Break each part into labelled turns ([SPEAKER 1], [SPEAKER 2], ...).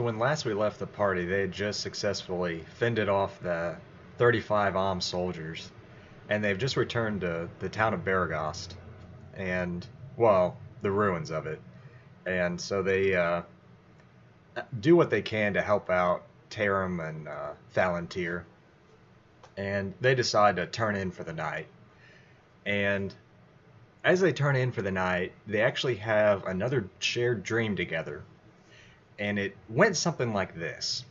[SPEAKER 1] So when last we left the party, they had just successfully fended off the 35 armed soldiers, and they've just returned to the town of Baragost, and, well, the ruins of it. And so they do what they can to help out Tarim and Thalantir, and they decide to turn in for the night. And as they turn in for the night, they actually have another shared dream together. And it went something like this.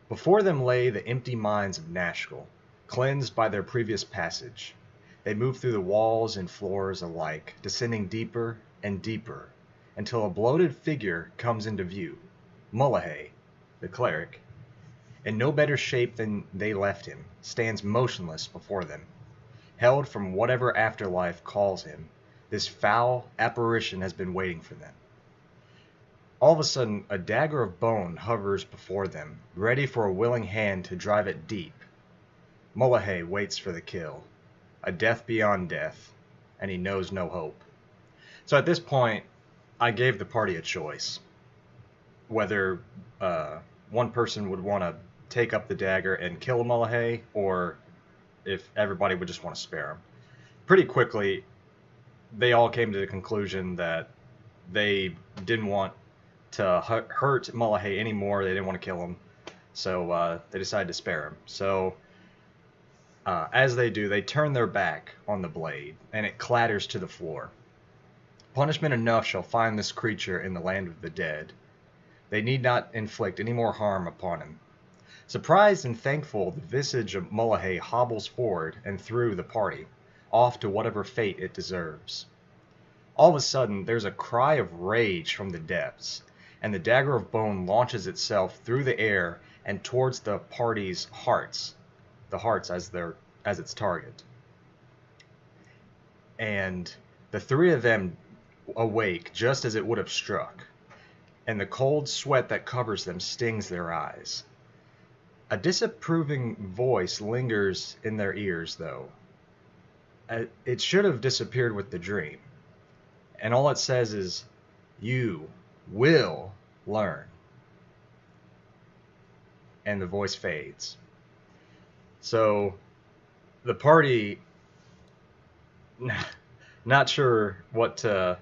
[SPEAKER 1] Before them lay the empty mines of Nashkel, cleansed by their previous passage. They moved through the walls and floors alike, descending deeper and deeper, until a bloated figure comes into view. Mullahay, the cleric, in no better shape than they left him, stands motionless before them. Held from whatever afterlife calls him, this foul apparition has been waiting for them. All of a sudden, a dagger of bone hovers before them, ready for a willing hand to drive it deep. Mullahay waits for the kill, a death beyond death, and he knows no hope. So at this point, I gave the party a choice, whether one person would want to take up the dagger and kill Mullahay, or if everybody would just want to spare him. Pretty quickly, they all came to the conclusion that they didn't want to hurt Mullahay anymore. They didn't want to kill him, so they decided to spare him. So as they do, they turn their back on the blade, and it clatters to the floor. Punishment enough shall find this creature in the land of the dead. They need not inflict any more harm upon him. Surprised and thankful, the visage of Mullahay hobbles forward and through the party, off to whatever fate it deserves. All of a sudden, there's a cry of rage from the depths, and the dagger of bone launches itself through the air and towards the party's hearts, the hearts as its target. And the three of them awake just as it would have struck, and the cold sweat that covers them stings their eyes. A disapproving voice lingers in their ears, though. It should have disappeared with the dream, and all it says is, "You will learn." And the voice fades. So the party, not sure what to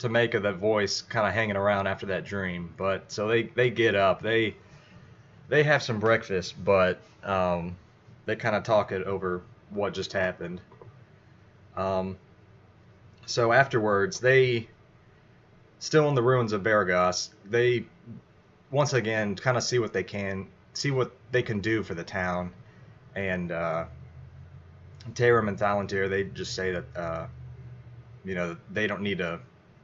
[SPEAKER 1] make of that voice kind of hanging around after that dream, but so they get up, they have some breakfast, but they kind of talk it over what just happened. So afterwards, they, still in the ruins of Baragos, they once again kind of see what they can do for the town. And Tarim and Thalantir, they just say that they don't need to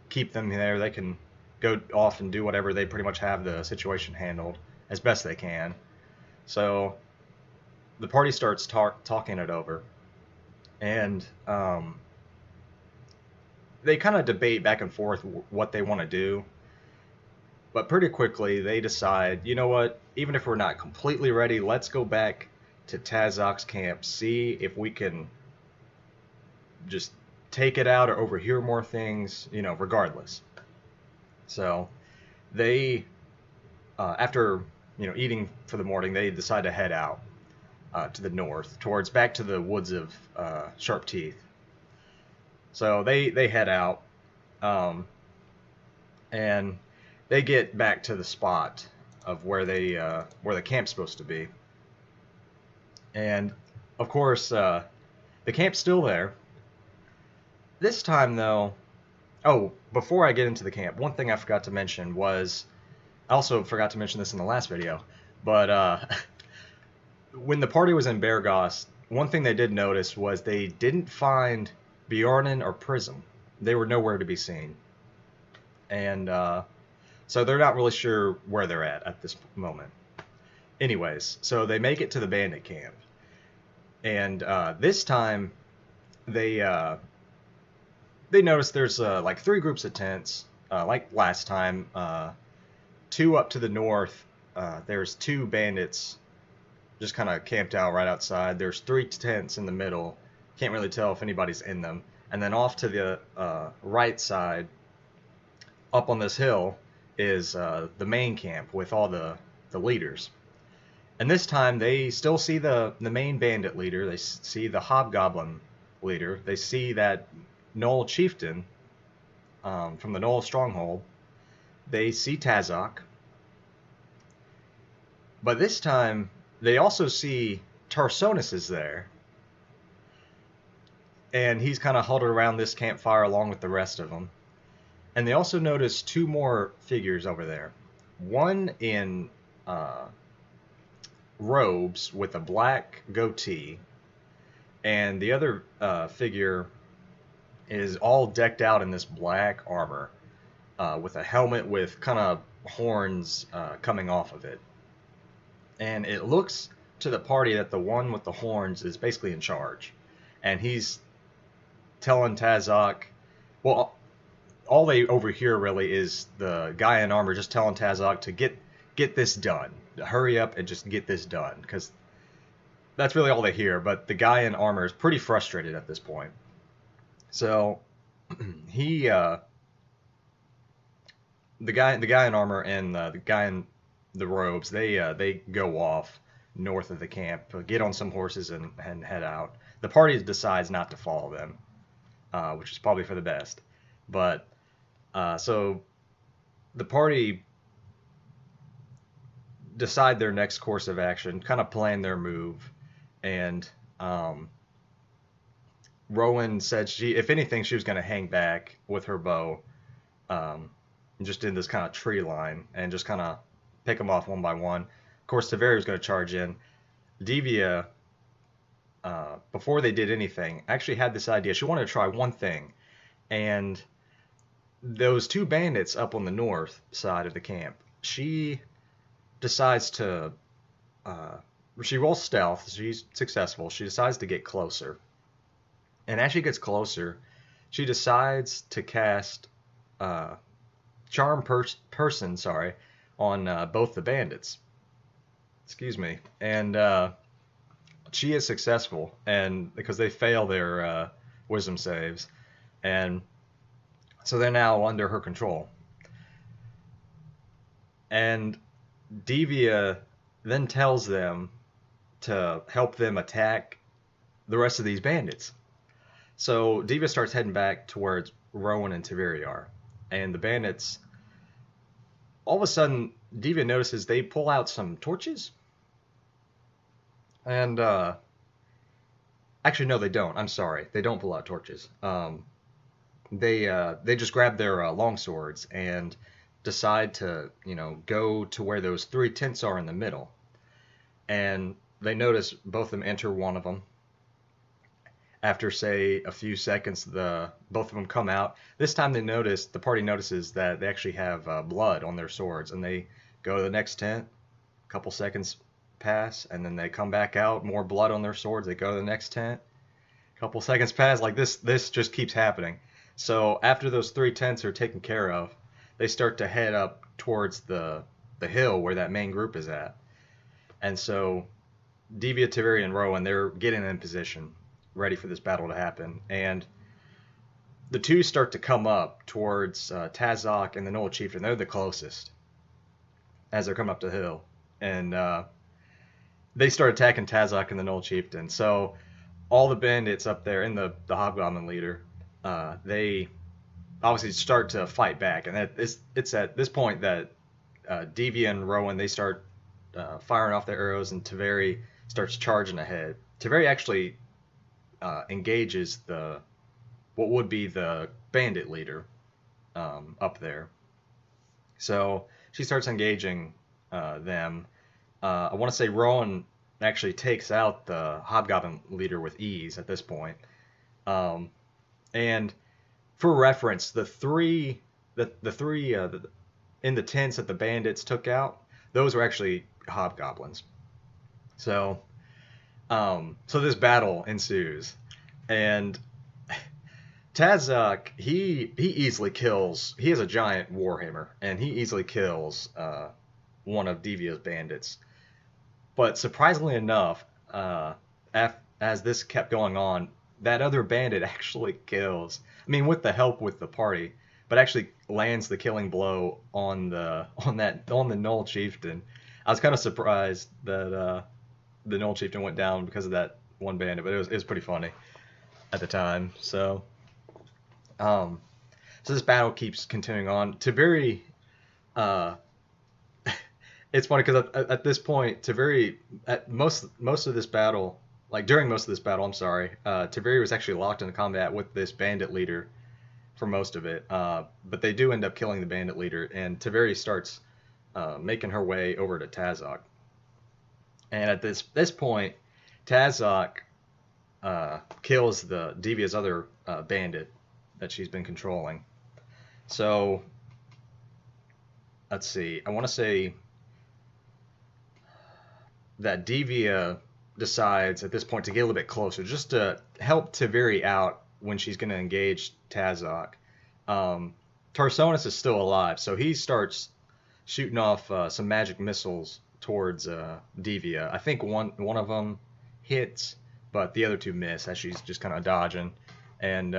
[SPEAKER 1] keep them there. They can go off and do whatever. They pretty much have the situation handled as best they can. So the party starts talking it over, and they kind of debate back and forth what they want to do. But pretty quickly they decide, you know what, even if we're not completely ready, let's go back to Tazok's camp, see if we can just take it out or overhear more things, regardless. So they, after eating for the morning, they decide to head out to the north, back to the woods of Sharp Teeth. So they head out, and they get back to the spot of where the camp's supposed to be. And of course, the camp's still there. This time, though, before I get into the camp, one thing I forgot to mention was, I also forgot to mention this in the last video, but when the party was in Baragos, one thing they did notice was they didn't find Bjornen or Prism. They were nowhere to be seen. And so they're not really sure where they're at this moment. Anyways, so they make it to the bandit camp. And this time, they notice there's like 3 groups of tents, like last time. 2 up to the north, there's 2 bandits just kind of camped out right outside. There's 3 tents in the middle. Can't really tell if anybody's in them. And then off to the right side, up on this hill, is the main camp with all the leaders. And this time they still see the main bandit leader. They see the hobgoblin leader. They see that Knoll chieftain from the Knoll stronghold. They see Tazok. But this time they also see Tarsonis is there. And he's kind of huddled around this campfire along with the rest of them. And they also notice two more figures over there. One in robes with a black goatee, and the other figure is all decked out in this black armor with a helmet with kind of horns coming off of it. And it looks to the party that the one with the horns is basically in charge. And he's telling Tazok, well, all they overhear really is the guy in armor just telling Tazok to get this done. Hurry up and just get this done, because that's really all they hear. But the guy in armor is pretty frustrated at this point. So he, the guy in armor and the guy in the robes, they go off north of the camp, get on some horses and head out. The party decides not to follow them, which is probably for the best. But so the party decide their next course of action, kind of plan their move, and Rowan said if anything, she was going to hang back with her bow, just in this kind of tree line, and just kind of pick them off one by one. Of course, Taveri was going to charge in. Devia, before they did anything, actually had this idea. She wanted to try one thing, and those two bandits up on the north side of the camp, she decides to, she rolls stealth, she's successful, she decides to get closer. And as she gets closer, she decides to cast Charm Person, on both the bandits. Excuse me. And she is successful, and because they fail their wisdom saves. And so they're now under her control. And Devia then tells them to help them attack the rest of these bandits. So Devia starts heading back towards Rowan and Taveri are. And the bandits, all of a sudden, Devia notices they pull out some torches. And, actually, no, they don't. I'm sorry. They don't pull out torches. They just grab their long swords and decide to, go to where those three tents are in the middle. And they notice both of them enter one of them. After, say, a few seconds, both of them come out. This time the party notices that they actually have blood on their swords, and they go to the next tent. A couple seconds pass, and then they come back out, more blood on their swords. They go to the next tent. A couple seconds pass, like this just keeps happening. So after those three tents are taken care of, they start to head up towards the hill where that main group is at. And so Devia, Taveri, and Rowan, they're getting in position, ready for this battle to happen. And the two start to come up towards Tazok and the Knoll Chieftain. They're the closest as they're coming up the hill. And they start attacking Tazok and the Knoll Chieftain. So all the bandits up there and the Hobgoblin leader, they obviously start to fight back. And it's at this point that Devia and Rowan, they start firing off their arrows, and Taveri starts charging ahead. Taveri actually engages what would be the bandit leader up there. So she starts engaging them. I want to say Rowan actually takes out the Hobgoblin leader with ease at this point. And for reference, the three in the tents that the bandits took out, those were actually hobgoblins. So this battle ensues, and Tazok, he easily kills. He has a giant warhammer, and he easily kills one of Devia's bandits. But surprisingly enough, as this kept going on, that other bandit actually kills. I mean, with the help with the party, but actually lands the killing blow on the Knoll Chieftain. I was kind of surprised that the Knoll Chieftain went down because of that one bandit, but it was pretty funny at the time. Um, so this battle keeps continuing on. Tiberi, uh, it's funny because at this point, Tiberi, at most of this battle, like during most of this battle, I'm sorry, Tiberi was actually locked into combat with this bandit leader for most of it. But they do end up killing the bandit leader, and Tiberi starts making her way over to Tazok. And at this point, Tazok kills the Devia's other bandit that she's been controlling. So let's see. I want to say that Devia decides at this point to get a little bit closer, just to help Tiberi out when she's going to engage Tazok. Tarsonis is still alive, so he starts shooting off some magic missiles towards Devia. I think one of them hits, but the other two miss as she's just kind of dodging. And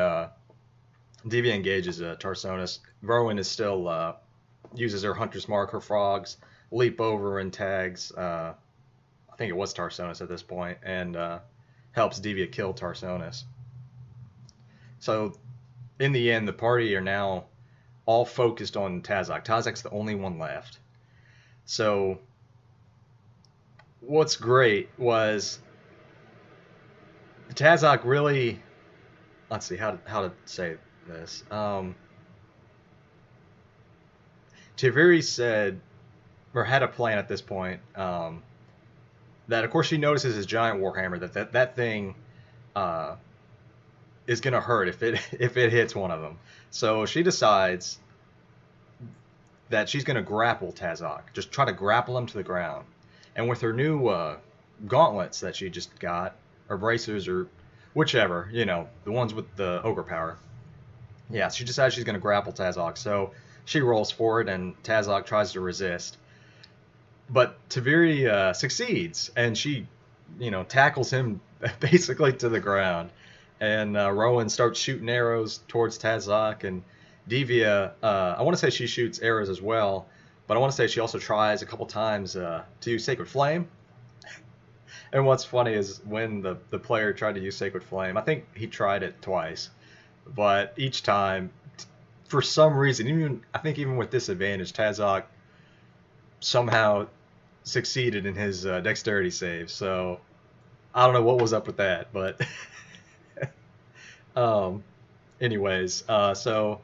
[SPEAKER 1] Devia engages Tarsonis. Rowan is still uses her hunter's mark, her frogs, leap over and tags. I think it was Tarsonis at this point, and helps Devia kill Tarsonis. So in the end, the party are now all focused on Tazok. Tazok's the only one left. So what's great was Tazok really, let's see how to say this. Tiberi said, or had a plan at this point, that of course she notices his giant warhammer, that thing is gonna hurt if it hits one of them. So she decides that she's gonna grapple Tazok, just try to grapple him to the ground. And with her new gauntlets that she just got, or bracers, or whichever, the ones with the ogre power. Yeah, she decides she's gonna grapple Tazok. So she rolls forward, and Tazok tries to resist. But Tiberi succeeds, and she, tackles him basically to the ground. And Rowan starts shooting arrows towards Tazok, and Devia, I want to say she shoots arrows as well, but I want to say she also tries a couple times to use Sacred Flame. And what's funny is when the player tried to use Sacred Flame, I think he tried it twice, but each time, for some reason, even with disadvantage, Tazok somehow succeeded in his dexterity save. So I don't know what was up with that, but anyways, so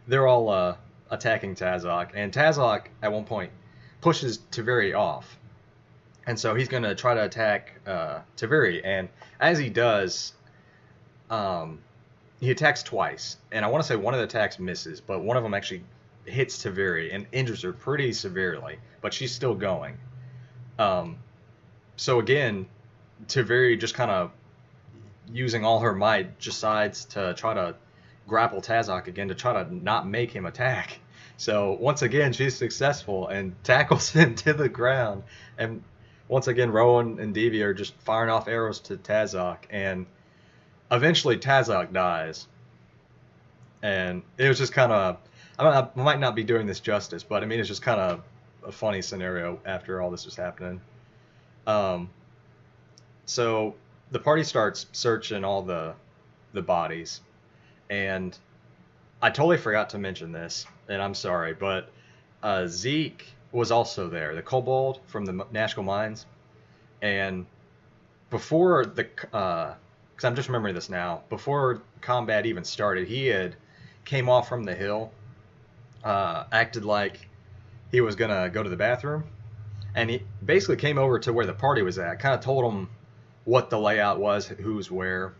[SPEAKER 1] they're all attacking Tazok, and Tazok at one point pushes Tiberi off, and so he's gonna try to attack Tiberi, and as he does, he attacks twice, and I want to say one of the attacks misses, but one of them actually hits Tiberi and injures her pretty severely, but she's still going. So again, Tiberi just kind of using all her might decides to try to grapple Tazok again to try to not make him attack. So once again, she's successful and tackles him to the ground. And once again, Rowan and Devia are just firing off arrows to Tazok, and eventually Tazok dies. And it was just kind of, I might not be doing this justice, but I mean, it's just kind of a funny scenario after all this was happening. So the party starts searching all the bodies, and I totally forgot to mention this, and I'm sorry, but Zeke was also there, the kobold from the Nashkel Mines, and before because I'm just remembering this now, before combat even started, he had came off from the hill, acted like he was gonna go to the bathroom, and he basically came over to where the party was at, kind of told them what the layout was, who's where,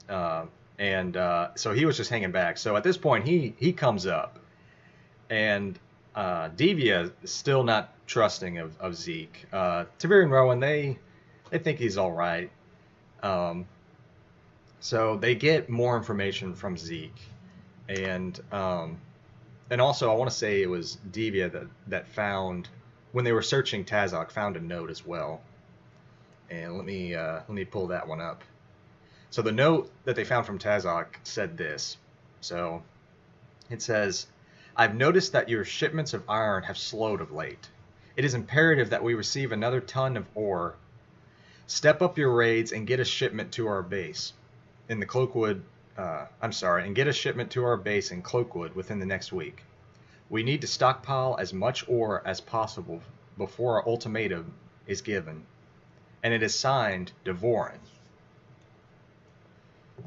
[SPEAKER 1] and so he was just hanging back. So at this point, he comes up, and Devia is still not trusting of Zeke. Tiberi and Rowan, they think he's all right. So they get more information from Zeke, and also I want to say it was Devia that found, when they were searching Tazok, found a note as well. And let me pull that one up. So the note that they found from Tazok said this. So it says, I've noticed that your shipments of iron have slowed of late. It is imperative that we receive another ton of ore. Step up your raids and get a shipment to our base in the Cloakwood. And get a shipment to our base in Cloakwood within the next week. We need to stockpile as much ore as possible before our ultimatum is given. And it is signed Devorin.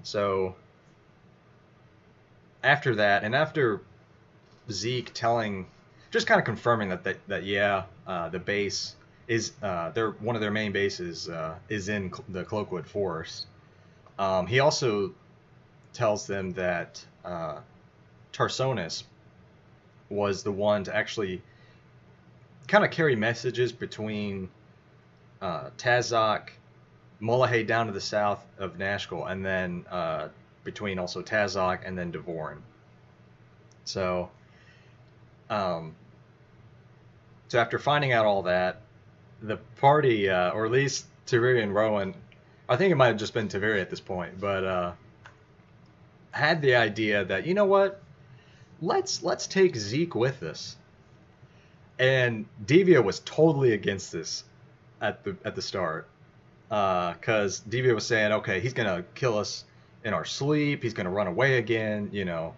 [SPEAKER 1] So after that, and after Zeke telling, just kind of confirming that the base is one of their main bases is in the Cloakwood Forest. He also tells them that Tarsonis was the one to actually kind of carry messages between Tazok, Mullahay down to the south of Nashkel, and then between also Tazok and then Devorin. So, so after finding out all that, the party, or at least Taveri and Rowan, I think it might have just been Taveri at this point, but had the idea that, you know what, let's take Zeke with us. And Devia was totally against this at the start, because Devia was saying, okay, he's gonna kill us in our sleep, he's gonna run away again, you know,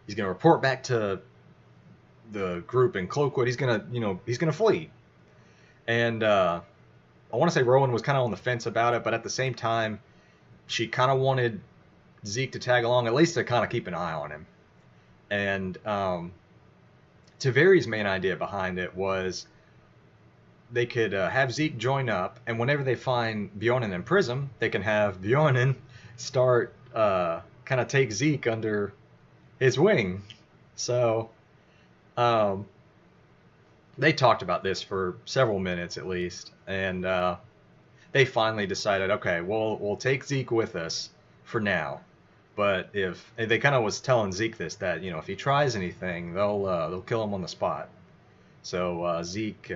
[SPEAKER 1] he's gonna report back to the group in Cloakwood, he's gonna flee. And I want to say Rowan was kind of on the fence about it, but at the same time, she kind of wanted Zeke to tag along, at least to kind of keep an eye on him. And Taveri's main idea behind it was they could have Zeke join up, and whenever they find Bjornen in prison, they can have Bjornen start kind of take Zeke under his wing. So they talked about this for several minutes at least, and they finally decided, okay, we'll take Zeke with us for now. But if they kind of was telling Zeke this, that, you know, if he tries anything, they'll kill him on the spot. So Zeke,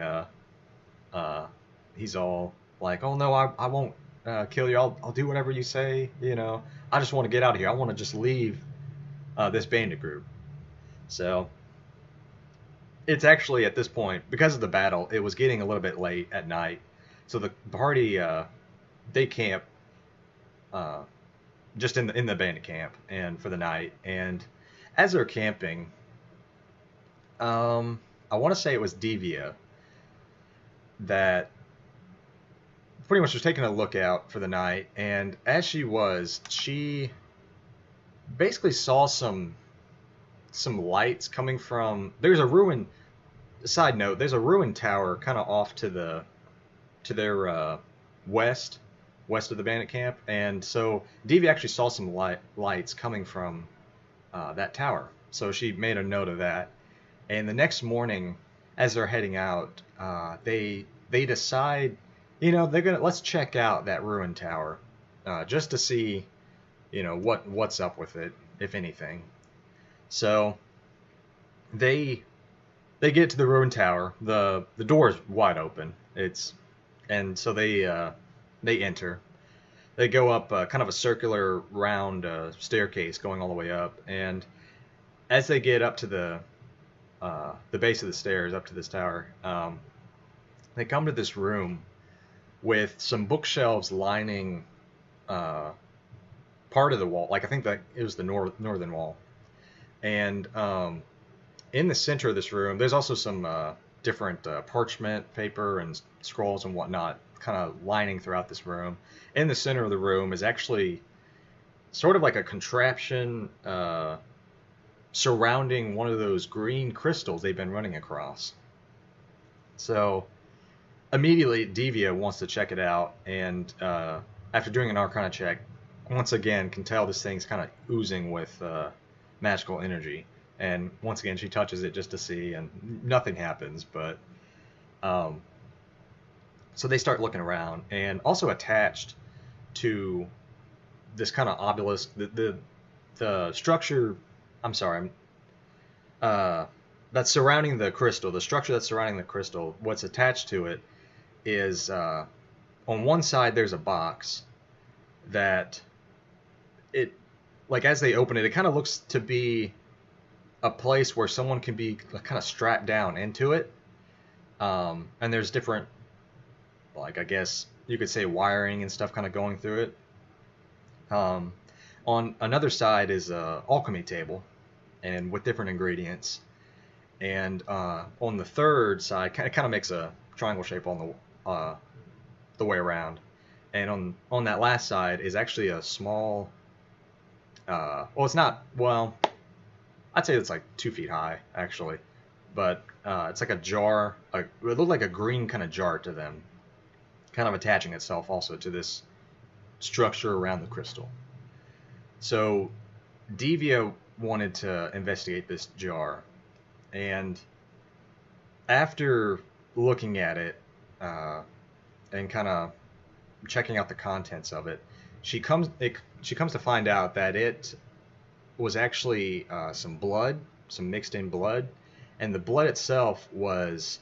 [SPEAKER 1] he's all like, oh no, I won't kill you. I'll do whatever you say. You know, I just want to get out of here. I want to just leave this bandit group. So it's actually at this point, because of the battle, it was getting a little bit late at night. So the party, they camp just in the bandit camp and for the night. And as they're camping, I want to say it was Devia that pretty much was taking a look out for the night. And as she basically saw some lights coming from, there's a ruined, side note, there's a ruined tower kind of off to their west of the bandit camp, and so Devi actually saw some lights coming from that tower, so she made a note of that. And the next morning, as they're heading out, they decide, you know, let's check out that ruined tower just to see, you know, what's up with it, if anything. So they get to the ruined tower. The door is wide open. And so they enter. They go up kind of a circular round staircase going all the way up. And as they get up to the base of the stairs up to this tower, they come to this room with some bookshelves lining part of the wall. Like, I think that it was the northern wall. And in the center of this room, there's also some different parchment paper and scrolls and whatnot kind of lining throughout this room. In the center of the room is actually sort of like a contraption surrounding one of those green crystals they've been running across. So immediately Devia wants to check it out, and after doing an Arcana check, once again can tell this thing's kind of oozing with magical energy. And once again, she touches it just to see, and nothing happens. But so they start looking around, and also attached to this kind of obelisk, the structure. I'm sorry, that's surrounding the crystal. The structure that's surrounding the crystal. What's attached to it is on one side there's a box that it, like, as they open it, it kind of looks to be a place where someone can be kind of strapped down into it. And there's different, like, I guess you could say wiring and stuff kind of going through it. Um, on another side is a alchemy table, and with different ingredients. And on the third side, it kind of makes a triangle shape on the way around. And on that last side is actually a small. Well, it's not. Well, I'd say it's like 2 feet high actually, but it's like a jar. It looked like a green kind of jar to them, kind of attaching itself also to this structure around the crystal. So Devia wanted to investigate this jar, and after looking at it and kind of checking out the contents of it, she comes to find out that it was actually some blood, some mixed in blood, and the blood itself was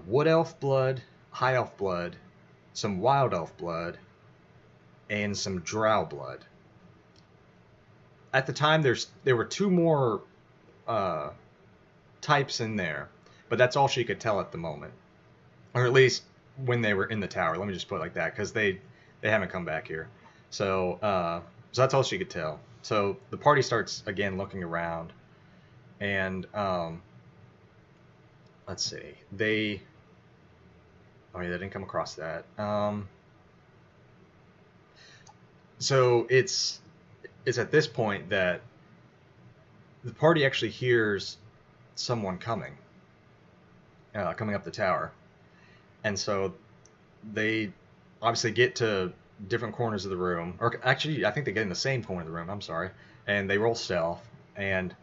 [SPEAKER 1] wood elf blood, high elf blood, some wild elf blood, and some drow blood. At the time, there were two more uh, types in there, but that's all she could tell at the moment, or at least when they were in the tower. Let me just put it like that, because they haven't come back here. So that's all she could tell. So the party starts again looking around, and let's see, oh yeah, they didn't come across that. So it's at this point that the party actually hears someone coming up the tower, and so they obviously get to different corners of the room, or actually I think they get in the same corner of the room, I'm sorry, and they roll stealth, and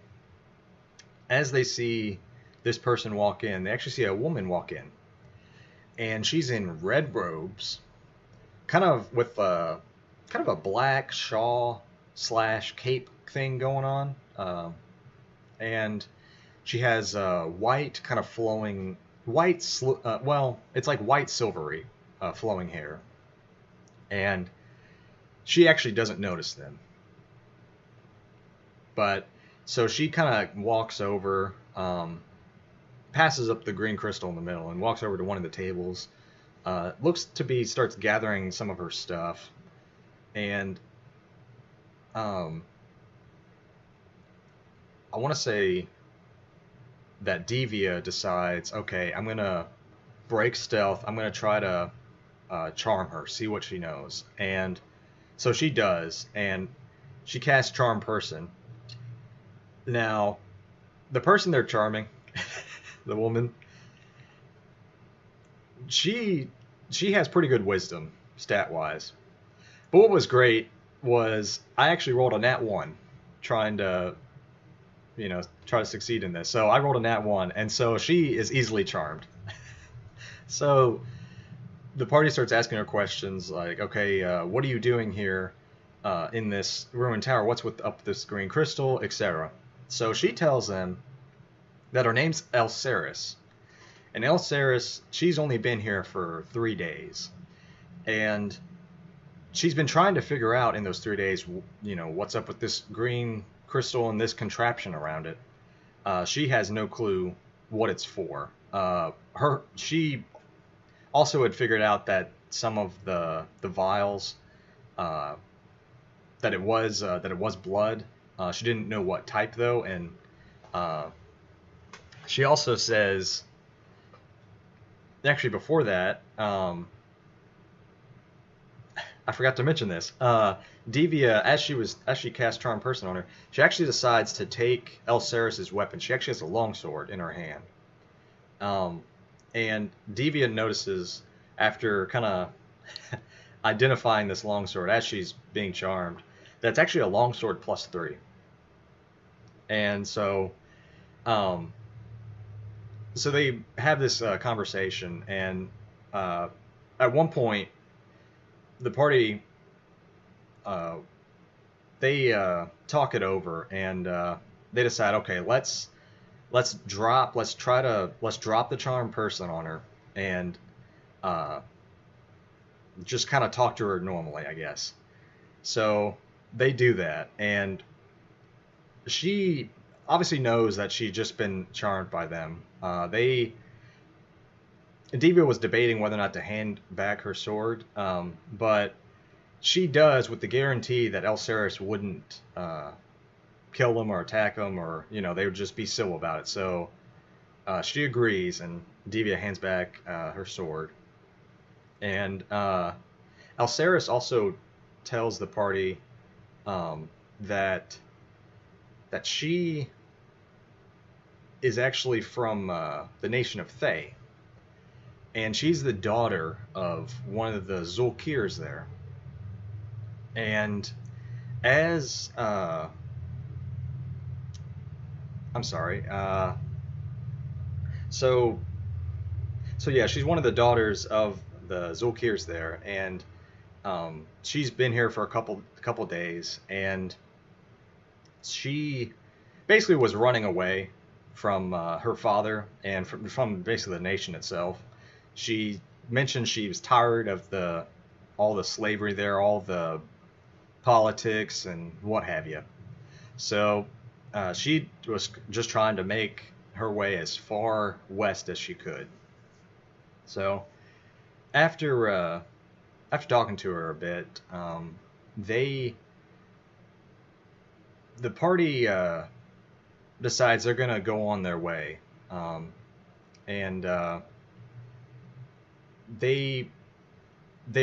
[SPEAKER 1] as they see this person walk in, they actually see a woman walk in, and she's in red robes, kind of with a black shawl slash cape thing going on, and she has white kind of flowing well, it's like white silvery flowing hair, and she actually doesn't notice them. But so she kind of walks over, passes up the green crystal in the middle, and walks over to one of the tables. Looks to be starts gathering some of her stuff, and I want to say that Devia decides, okay, I'm gonna break stealth. I'm gonna try to charm her, see what she knows, and so she does, and she casts Charm Person. Now, the person they're charming, the woman, she has pretty good wisdom stat wise. But what was great was I actually rolled a nat one, trying to try to succeed in this. So I rolled a nat one, and so she is easily charmed. So the party starts asking her questions like, okay, what are you doing here in this ruined tower? What's with up this green crystal, etc. So she tells them that her name's Elceris. And Elceris, she's only been here for 3 days. And she's been trying to figure out in those 3 days, what's up with this green crystal and this contraption around it. She has no clue what it's for. She also had figured out that some of the vials, that it was blood. She didn't know what type though, and she also says, actually before that, I forgot to mention this. Devia, as she cast Charm Person on her, she actually decides to take Elceris' weapon. She actually has a longsword in her hand. And Devia notices, after kind of identifying this longsword as she's being charmed, that's actually a longsword +3. And so, so they have this conversation, and at one point, the party they talk it over, and they decide, okay, let's drop the Charm Person on her, and just kind of talk to her normally, I guess. So they do that, and she obviously knows that she's just been charmed by them. Devia was debating whether or not to hand back her sword, but she does with the guarantee that Elsaris wouldn't kill them or attack them, or they would just be civil about it. So she agrees, and Devia hands back her sword. And Elsaris also tells the party that she is actually from the nation of Thay, and she's the daughter of one of the Zulkirs there. And as I'm sorry, so yeah, she's one of the daughters of the Zulkirs there, and she's been here for a couple days, and she basically was running away from her father and from basically the nation itself. She mentioned she was tired of all the slavery there, all the politics and what have you. So she was just trying to make her way as far west as she could. So after talking to her a bit, the party decides they're gonna go on their way, and they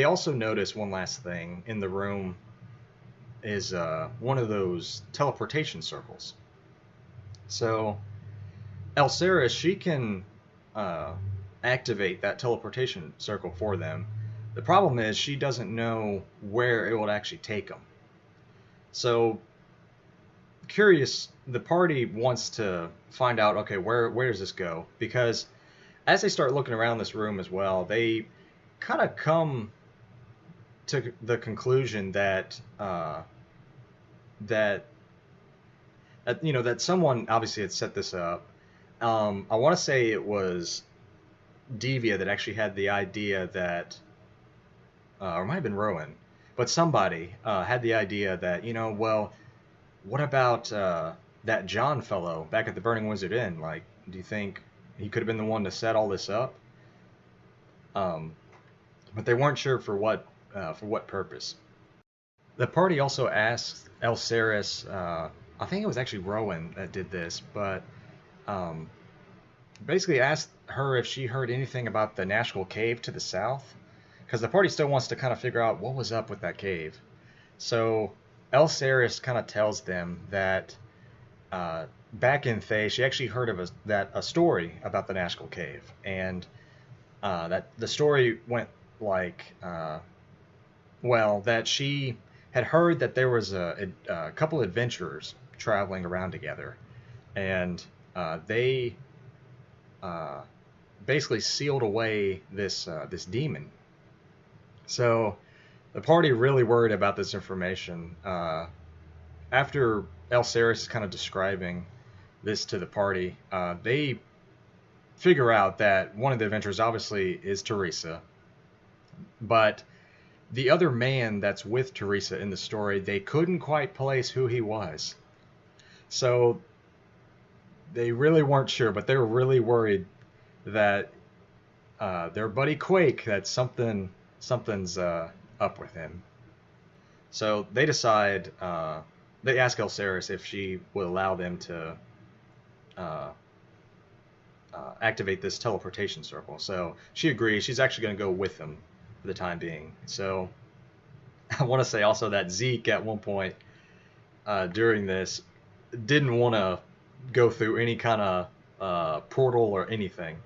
[SPEAKER 1] also notice one last thing in the room is one of those teleportation circles. So Elsaris, she can activate that teleportation circle for them. The problem is she doesn't know where it will actually take them. So curious, the party wants to find out, okay, where does this go? Because as they start looking around this room as well, they kind of come to the conclusion that that someone obviously had set this up. I want to say it was Devia that actually had the idea that, or it might have been Rowan, but somebody had the idea that, well, what about that John fellow back at the Burning Wizard Inn? Like, do you think he could have been the one to set all this up? But they weren't sure for what purpose. The party also asked Elsaris, I think it was actually Rowan that did this, but basically asked her if she heard anything about the Nashville cave to the south, because the party still wants to kind of figure out what was up with that cave. So Elsaris kind of tells them that back in Thay, she actually heard of a story about the Nashville cave, and that the story went like, that she had heard that there was a couple adventurers traveling around together, and they basically sealed away this demon. So the party really worried about this information. After Elsaris is kind of describing this to the party, they figure out that one of the adventurers obviously is Teresa, but the other man that's with Teresa in the story, they couldn't quite place who he was. So they really weren't sure, but they were really worried that their buddy Quake, that something's up with him. So they decide, they ask Elsaris if she would allow them to activate this teleportation circle. So she agrees. She's actually going to go with them for the time being. So I want to say also that Zeke at one point during this didn't want to go through any kind of portal or anything.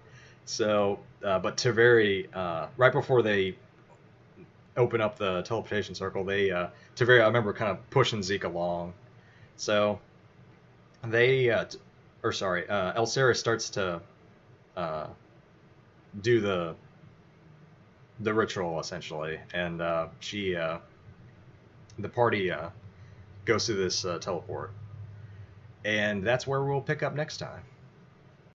[SPEAKER 1] So, but Taveri, right before they open up the teleportation circle, Taveri, I remember kind of pushing Zeke along. So they, Elsaris starts to do the ritual essentially, and the party goes through this teleport, and that's where we'll pick up next time.